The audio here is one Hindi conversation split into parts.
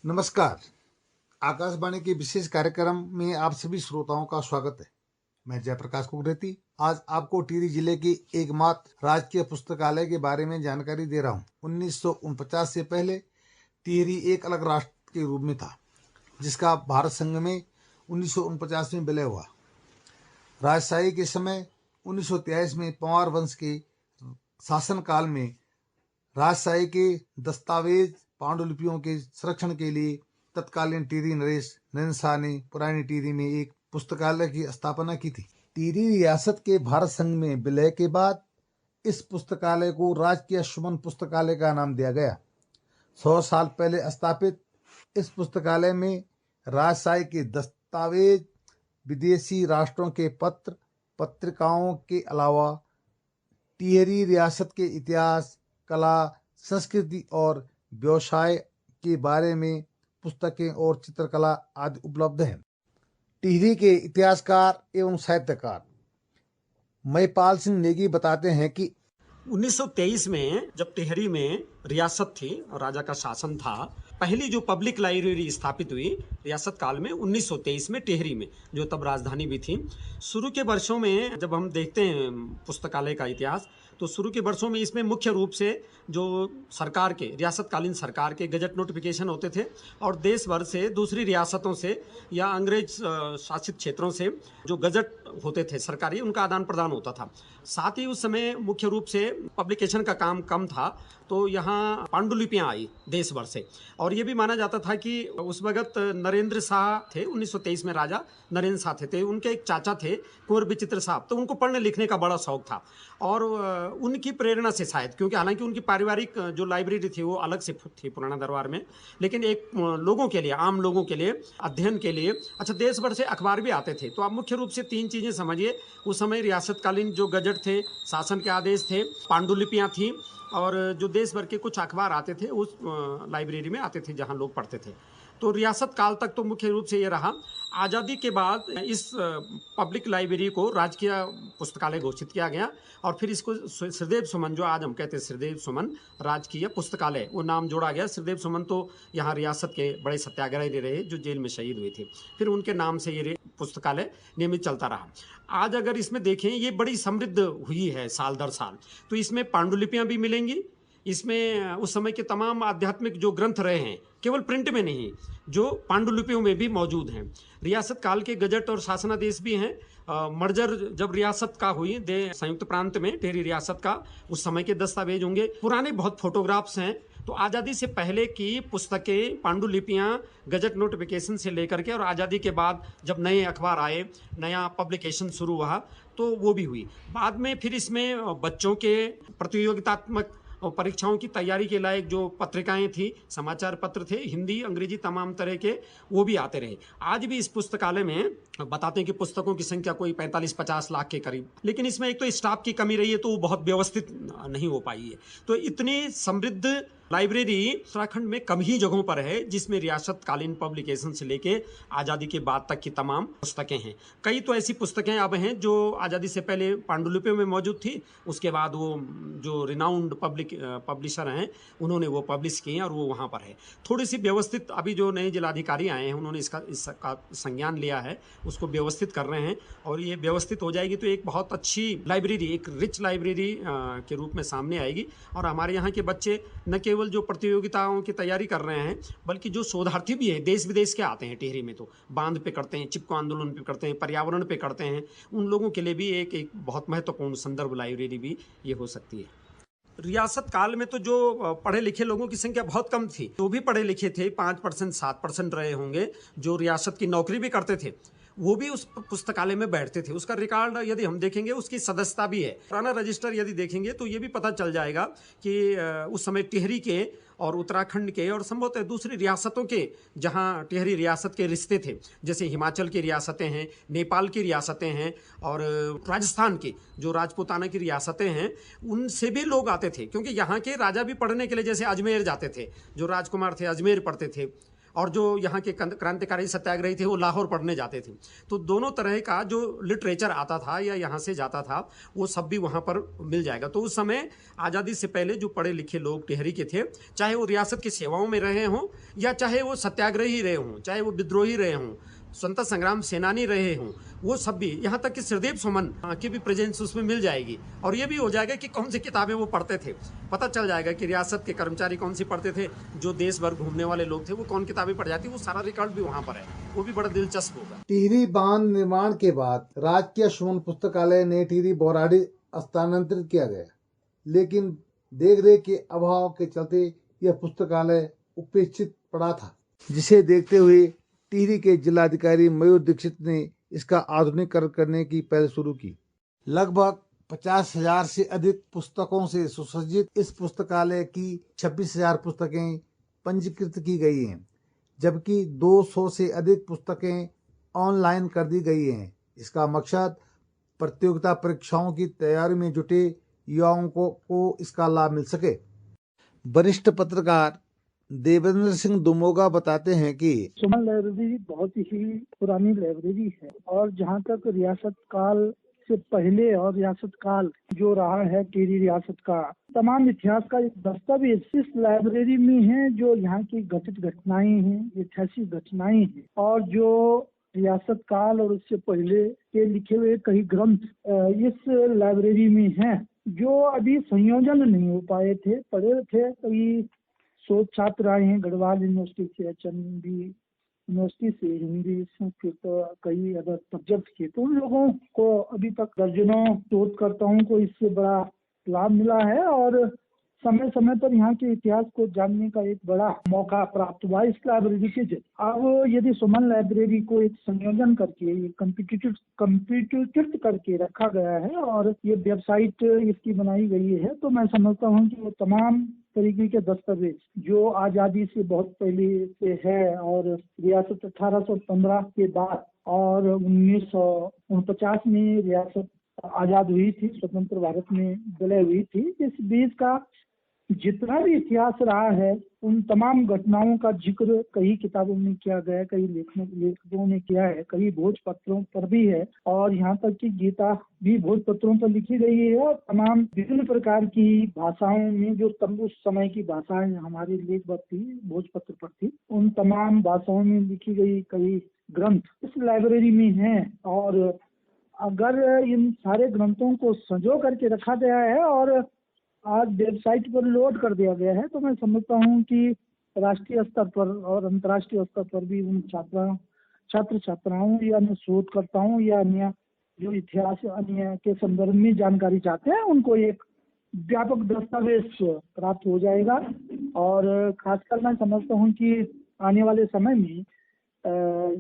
नमस्कार। आकाशवाणी के विशेष कार्यक्रम में आप सभी श्रोताओं का स्वागत है। मैं जयप्रकाश कुकरेती आज आपको टिहरी जिले की एकमात्र राजकीय पुस्तकालय के बारे में जानकारी दे रहा हूँ। 1949 से पहले टिहरी एक अलग राष्ट्र के रूप में था, जिसका भारत संघ में 1949 में विलय हुआ। राजशाही के समय 1923 में पंवार वंश के शासनकाल में राजशाही के दस्तावेज पांडुलिपियों के संरक्षण के लिए तत्कालीन टिहरी नरेश नरेंद्र शाह ने पुरानी टिहरी में एक पुस्तकालय की स्थापना की थी। टिहरी रियासत के भारत संघ में विलय के बाद इस पुस्तकालय को राजकीय सुमन पुस्तकालय का नाम दिया गया। 100 साल पहले स्थापित इस पुस्तकालय में राजशाही के दस्तावेज, विदेशी राष्ट्रों के पत्र पत्रिकाओं के अलावा टिहरी रियासत के इतिहास, कला, संस्कृति और व्यवसाय के बारे में पुस्तकें और चित्रकला आदि उपलब्ध हैं। टिहरी के इतिहासकार एवं साहित्यकार महिपाल सिंह नेगी बताते हैं कि 1923 में जब टिहरी में रियासत थी और राजा का शासन था, पहली जो पब्लिक लाइब्रेरी स्थापित हुई रियासत काल में 1923 में टिहरी में, जो तब राजधानी भी थी। शुरू के वर्षों में जब हम देखते हैं पुस्तकालय का इतिहास, तो शुरू के वर्षों में इसमें मुख्य रूप से जो सरकार के रियासतकालीन सरकार के गजट नोटिफिकेशन होते थे और देश भर से दूसरी रियासतों से या अंग्रेज शासित क्षेत्रों से जो गजट होते थे सरकारी, उनका आदान प्रदान होता था। साथ ही उस समय मुख्य रूप से पब्लिकेशन का काम कम था, तो यहाँ पांडुलिपियाँ आई देश भर से। और ये भी माना जाता था कि उस वक्त नरेंद्र शाह थे, 1923 में राजा नरेंद्र शाह थे, उनके एक चाचा थे कुंवर विचित्र साहब, तो उनको पढ़ने लिखने का बड़ा शौक था और उनकी प्रेरणा से शायद, क्योंकि हालांकि उनकी पारिवारिक जो लाइब्रेरी थी वो अलग से थी पुराना दरबार में, लेकिन एक लोगों के लिए, आम लोगों के लिए अध्ययन के लिए अच्छा देश भर से अखबार भी आते थे। तो आप मुख्य रूप से 3 चीज़ें समझिए। उस समय रियासतकालीन जो गजट थे, शासन के आदेश थे, पांडुलिपियाँ थी और जो देश भर के कुछ अखबार आते थे उस लाइब्रेरी में आते थे जहाँ लोग पढ़ते थे। तो रियासत काल तक तो मुख्य रूप से ये रहा। आज़ादी के बाद इस पब्लिक लाइब्रेरी को राजकीय पुस्तकालय घोषित किया गया और फिर इसको श्रीदेव सुमन, जो आज हम कहते हैं श्रीदेव सुमन राजकीय पुस्तकालय, वो नाम जोड़ा गया। श्रीदेव सुमन तो यहाँ रियासत के बड़े सत्याग्रही रहे जो जेल में शहीद हुए थे, फिर उनके नाम से ये पुस्तकालय नियमित चलता रहा। आज अगर इसमें देखें, ये बड़ी समृद्ध हुई है साल दर साल। तो इसमें पांडुलिपियाँ भी मिलेंगी, इसमें उस समय के तमाम आध्यात्मिक जो ग्रंथ रहे हैं, केवल प्रिंट में नहीं, जो पांडुलिपियों में भी मौजूद हैं। रियासत काल के गजट और शासनादेश भी हैं। मर्जर जब रियासत का हुई संयुक्त प्रांत में टिहरी रियासत का, उस समय के दस्तावेज होंगे। पुराने बहुत फोटोग्राफ्स हैं। तो आज़ादी से पहले की पुस्तकें, पांडुलिपियाँ, गजट नोटिफिकेशन से लेकर के और आज़ादी के बाद जब नए अखबार आए, नया पब्लिकेशन शुरू हुआ, तो वो भी हुई। बाद में फिर इसमें बच्चों के प्रतियोगितात्मक और परीक्षाओं की तैयारी के लायक जो पत्रिकाएं थी, समाचार पत्र थे, हिंदी अंग्रेजी तमाम तरह के, वो भी आते रहे। आज भी इस पुस्तकालय में बताते हैं कि पुस्तकों की संख्या कोई 45-50 लाख के करीब, लेकिन इसमें एक तो स्टाफ की कमी रही है, तो वो बहुत व्यवस्थित नहीं हो पाई है। तो इतनी समृद्ध लाइब्रेरी उत्तराखंड में कम ही जगहों पर है जिसमें रियासतकालीन पब्लिकेशन से लेके आज़ादी के बाद तक की तमाम पुस्तकें हैं। कई तो ऐसी पुस्तकें अब हैं जो आज़ादी से पहले पांडुलिपियों में मौजूद थी, उसके बाद वो जो रिनाउंड पब्लिशर हैं उन्होंने वो पब्लिश की हैं और वो वहाँ पर है। थोड़ी सी व्यवस्थित, अभी जो नए जिलाधिकारी आए हैं उन्होंने इसका संज्ञान लिया है, उसको व्यवस्थित कर रहे हैं और ये व्यवस्थित हो जाएगी तो एक बहुत अच्छी लाइब्रेरी, एक रिच लाइब्रेरी के रूप में सामने आएगी। और हमारे यहाँ के बच्चे न केवल जो प्रतियोगिताओं की तैयारी कर रहे हैं, बल्कि जो शोधार्थी भी है, देश विदेश के आते हैं टिहरी में, तो बांध पे करते हैं, चिपको आंदोलन पे करते हैं, पर्यावरण पे करते हैं, उन लोगों के लिए भी एक बहुत महत्वपूर्ण संदर्भ लाइब्रेरी भी ये हो सकती है। रियासत काल में तो जो पढ़े लिखे लोगों की संख्या बहुत कम थी, जो भी पढ़े लिखे थे 5% 7% रहे होंगे, जो रियासत की नौकरी भी करते थे, वो भी उस पुस्तकालय में बैठते थे। उसका रिकॉर्ड यदि हम देखेंगे, उसकी सदस्यता भी है। पुराना रजिस्टर यदि देखेंगे तो ये भी पता चल जाएगा कि उस समय टिहरी के और उत्तराखंड के और संभवतः दूसरी रियासतों के, जहाँ टिहरी रियासत के रिश्ते थे, जैसे हिमाचल की रियासतें हैं, नेपाल की रियासतें हैं और राजस्थान की जो राजपूताना की रियासतें हैं, उनसे भी लोग आते थे। क्योंकि यहाँ के राजा भी पढ़ने के लिए जैसे अजमेर जाते थे, जो राजकुमार थे अजमेर पढ़ते थे, और जो यहाँ के क्रांतिकारी सत्याग्रही थे वो लाहौर पढ़ने जाते थे। तो दोनों तरह का जो लिटरेचर आता था या यहाँ से जाता था वो सब भी वहाँ पर मिल जाएगा। तो उस समय आज़ादी से पहले जो पढ़े लिखे लोग टिहरी के थे, चाहे वो रियासत की सेवाओं में रहे हों या चाहे वो सत्याग्रही रहे हों, चाहे वो विद्रोही रहे हों, स्वतंत्रता संग्राम सेनानी रहे हों, वो सब भी, यहाँ तक कि श्रीदेव सुमन की भी प्रेजेंस उसमें मिल जाएगी। और ये भी हो जाएगा कि कौन सी किताबें वो पढ़ते थे, पता चल जाएगा कि रियासत के कर्मचारी कौन सी पढ़ते थे, जो देश भर घूमने वाले लोग थे वो कौन किताबें पढ़ जाती, वो सारा रिकॉर्ड भी वहाँ पर है। वो भी बड़ा दिलचस्प होगा। टिहरी बांध निर्माण के बाद राजकीय सुमन पुस्तकालय ने टिहरी बौराड़ी स्थानांतरित किया गया, लेकिन देखरेख के अभाव के चलते यह पुस्तकालय उपेक्षित पड़ा था, जिसे देखते हुए टिहरी के जिलाधिकारी मयूर दीक्षित ने इसका आधुनिकीकरण करने की पहल शुरू की। लगभग 50,000 से अधिक पुस्तकों से सुसज्जित इस पुस्तकालय की 26,000 पुस्तकें पंजीकृत की गई हैं, जबकि 200 से अधिक पुस्तकें ऑनलाइन कर दी गई हैं। इसका मकसद प्रतियोगिता परीक्षाओं की तैयारी में जुटे युवाओं को इसका लाभ मिल सके। वरिष्ठ पत्रकार देवेंद्र सिंह दुमोगा बताते हैं कि सुमन लाइब्रेरी बहुत ही पुरानी लाइब्रेरी है और जहाँ तक रियासत काल से पहले और रियासत काल जो रहा है टिहरी रियासत का तमाम इतिहास का एक दस्तावेज इस लाइब्रेरी में है, जो यहाँ की घटित घटनाएं हैं, ऐतिहासिक घटनाएं हैं और जो रियासत काल और उससे पहले के लिखे हुए कई ग्रंथ इस लाइब्रेरी में हैं, जो अभी संयोजन नहीं हो पाए थे। पढ़े थे कई शोध छात्र आए हैं गढ़वाल यूनिवर्सिटी से, एचएनबी यूनिवर्सिटी से, हिंदी संस्कृत कई अदर सब्जेक्ट के, तो उन लोगों को अभी तक दर्जनों शोधकर्ताओं को इससे बड़ा लाभ मिला है और समय समय पर यहाँ के इतिहास को जानने का एक बड़ा मौका प्राप्त हुआ इस लाइब्रेरी के जरिए। अब यदि सुमन लाइब्रेरी को एक संयोजन करके कंप्यूटरीकृत करके रखा गया है और ये वेबसाइट इसकी बनाई गई है, तो मैं समझता हूँ कि वो तमाम तरीके के दस्तावेज जो आज़ादी से बहुत पहले से है और रियासत 1815 के बाद और 1949 में रियासत आज़ाद हुई थी, स्वतंत्र भारत में विलय हुई थी, इस बीच का जितना भी इतिहास रहा है उन तमाम घटनाओं का जिक्र कई किताबों में किया गया है, कई लेखकों ने किया है, कई भोजपत्रों पर भी है और यहाँ तक कि गीता भी भोजपत्रों पर लिखी गई है और तमाम विभिन्न प्रकार की भाषाओं में जो तब उस समय की भाषाएं हमारी लेखबद्ध थी, भोजपत्र पर थी, उन तमाम भाषाओं में लिखी गई कई ग्रंथ इस लाइब्रेरी में हैं। और अगर इन सारे ग्रंथों को संजो करके रखा गया है और आज वेबसाइट पर लोड कर दिया गया है, तो मैं समझता हूँ कि राष्ट्रीय स्तर पर और अंतर्राष्ट्रीय स्तर पर भी उन छात्र छात्राओं या अन्य शोधकर्ताओं या अन्य जो इतिहास अन्य के संदर्भ में जानकारी चाहते हैं उनको एक व्यापक दस्तावेज प्राप्त हो जाएगा। और खासकर मैं समझता हूँ कि आने वाले समय में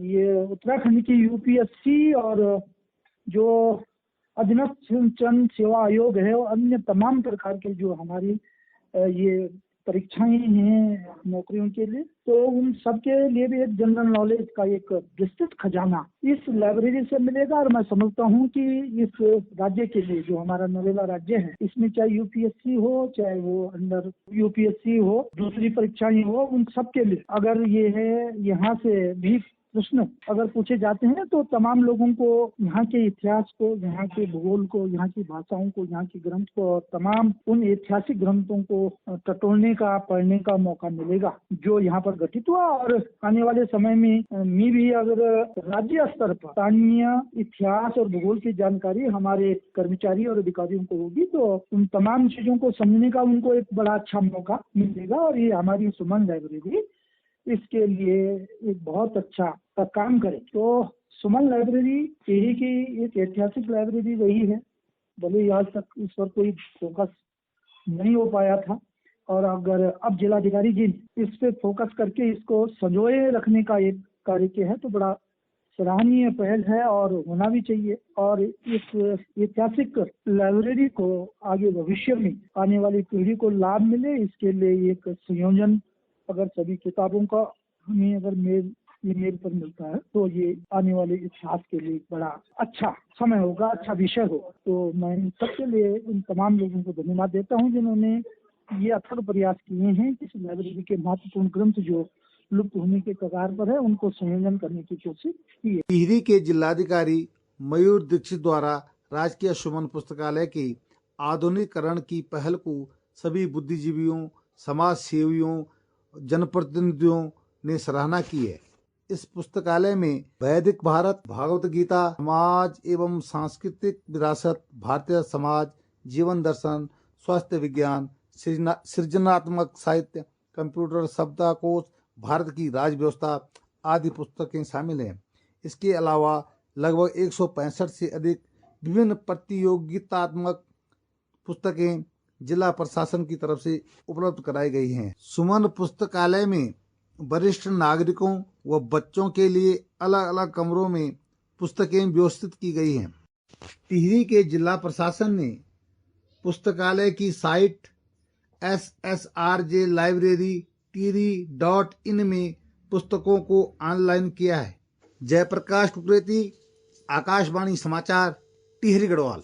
ये उत्तराखंड की यूपीएससी और जो अधीनस्थ चयन सेवा आयोग है और अन्य तमाम प्रकार के जो हमारी ये परीक्षाएं हैं नौकरियों के लिए, तो उन सब के लिए भी एक जनरल नॉलेज का एक विस्तृत खजाना इस लाइब्रेरी से मिलेगा। और मैं समझता हूँ कि इस राज्य के लिए जो हमारा नरेला राज्य है, इसमें चाहे यूपीएससी हो, चाहे वो अंडर यूपीएससी हो, दूसरी परीक्षाएं हो, उन सब के लिए अगर ये है यहाँ से भी प्रश्न अगर पूछे जाते हैं तो तमाम लोगों को यहाँ के इतिहास को, यहाँ के भूगोल को, यहाँ की भाषाओं को, यहाँ के ग्रंथ को और तमाम उन ऐतिहासिक ग्रंथों को टटोलने का, पढ़ने का मौका मिलेगा जो यहाँ पर गठित हुआ। और आने वाले समय में भी अगर राज्य स्तर पर स्थानीय इतिहास और भूगोल की जानकारी हमारे कर्मचारी और अधिकारियों को होगी, तो उन तमाम चीजों को समझने का उनको एक बड़ा अच्छा मौका मिलेगा। और ये हमारी सुमन लाइब्रेरी इसके लिए एक बहुत अच्छा काम करे। तो सुमन लाइब्रेरी टिहरी की एक ऐतिहासिक लाइब्रेरी रही है, भले आज तक इस पर कोई फोकस नहीं हो पाया था और अगर अब जिलाधिकारी जी इस पे फोकस करके इसको संजोए रखने का एक कार्य किया है तो बड़ा सराहनीय पहल है और होना भी चाहिए। और इस ऐतिहासिक लाइब्रेरी को आगे भविष्य में आने वाली पीढ़ी को लाभ मिले, इसके लिए एक संयोजन अगर सभी किताबों का हमें अगर ईमेल पर मिलता है तो ये आने वाले इतिहास के लिए बड़ा अच्छा समय होगा, अच्छा विषय होगा। तो मैं इन सबके लिए इन तमाम लोगों को धन्यवाद देता हूँ जिन्होंने ये अथक प्रयास किए हैं कि इस लाइब्रेरी के महत्वपूर्ण ग्रंथ जो लुप्त होने के कगार पर है, उनको संयोजन करने की कोशिश की है। टिहरी के जिलाधिकारी मयूर दीक्षित द्वारा राजकीय सुमन पुस्तकालय की आधुनिकीकरण की पहल को सभी बुद्धिजीवियों, समाज सेवियों, जनप्रतिनिधियों ने सराहना की है। इस पुस्तकालय में वैदिक भारत, भागवत गीता, समाज एवं सांस्कृतिक विरासत, भारतीय समाज, जीवन दर्शन, स्वास्थ्य विज्ञान, सृजनात्मक साहित्य, कंप्यूटर शब्दकोश, भारत की राज व्यवस्था आदि पुस्तकें शामिल हैं। इसके अलावा लगभग 165 से अधिक विभिन्न प्रतियोगितात्मक पुस्तकें जिला प्रशासन की तरफ से उपलब्ध कराई गई हैं। सुमन पुस्तकालय में वरिष्ठ नागरिकों व बच्चों के लिए अलग अलग कमरों में पुस्तकें व्यवस्थित की गई हैं। टिहरी के जिला प्रशासन ने पुस्तकालय की साइट ssrjlibrary.tirhi.in में पुस्तकों को ऑनलाइन किया है। जयप्रकाश कुकरेती, आकाशवाणी समाचार, टिहरी गढ़वाल।